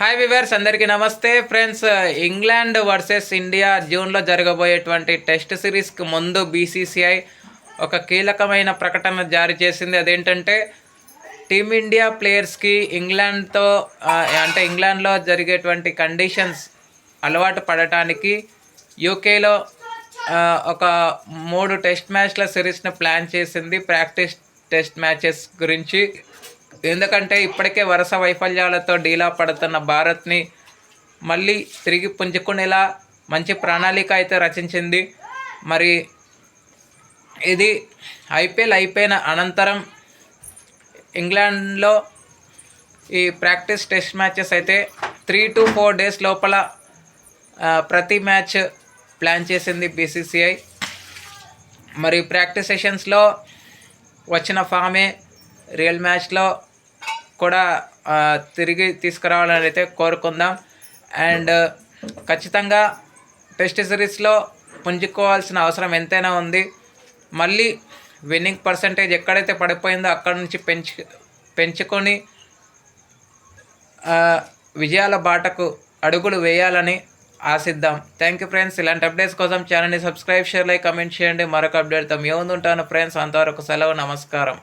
Hi viewers, అందరికీ నమస్తే friends. England versus India జూన్లో జరగబోయేటువంటి టెస్ట్ సిరీస్కి ముందు బీసీసీఐ ఒక కీలకమైన ప్రకటన జారీ చేసింది. అదేంటంటే టీమిండియా ప్లేయర్స్కి ఇంగ్లాండ్లో జరిగేటువంటి కండిషన్స్ అలవాటు పడటానికి యూకేలో ఒక 3 టెస్ట్ మ్యాచ్ల సిరీస్ని ప్లాన్ చేసింది, ప్రాక్టీస్ టెస్ట్ మ్యాచెస్ గురించి. ఎందుకంటే ఇప్పటికే వరుస వైఫల్యాలతో డీలా పడుతున్న భారత్ని మళ్ళీ తిరిగి పుంజుకునేలా మంచి ప్రణాళిక అయితే రచించింది. మరి ఇది ఐపీఎల్ అయిపోయిన అనంతరం ఇంగ్లాండ్లో ఈ ప్రాక్టీస్ టెస్ట్ మ్యాచెస్ అయితే 3 to 4 days లోపల ప్రతి మ్యాచ్ ప్లాన్ చేసింది బీసీసీఐ. మరి ప్రాక్టీస్ సెషన్స్లో వచ్చిన ఫామే రియల్ మ్యాచ్లో కూడా తిరిగి తీసుకురావాలని అయితే కోరుకుందాం. అండ్ ఖచ్చితంగా టెస్ట్ సిరీస్లో పుంజుకోవాల్సిన అవసరం ఎంతైనా ఉంది. మళ్ళీ విన్నింగ్ పర్సంటేజ్ ఎక్కడైతే పడిపోయిందో అక్కడ నుంచి పెంచుకొని విజయాల బాటకు అడుగులు వేయాలని ఆశిద్దాం. Thank you friends. ఇలాంటి అప్డేట్స్ కోసం ఛానల్ని సబ్స్క్రైబ్, షేర్, లైక్, కమెంట్ చేయండి. మరొక అప్డేట్తో మీ ముందు ఉంటాను ఫ్రెండ్స్. అంతవరకు సెలవు, నమస్కారం.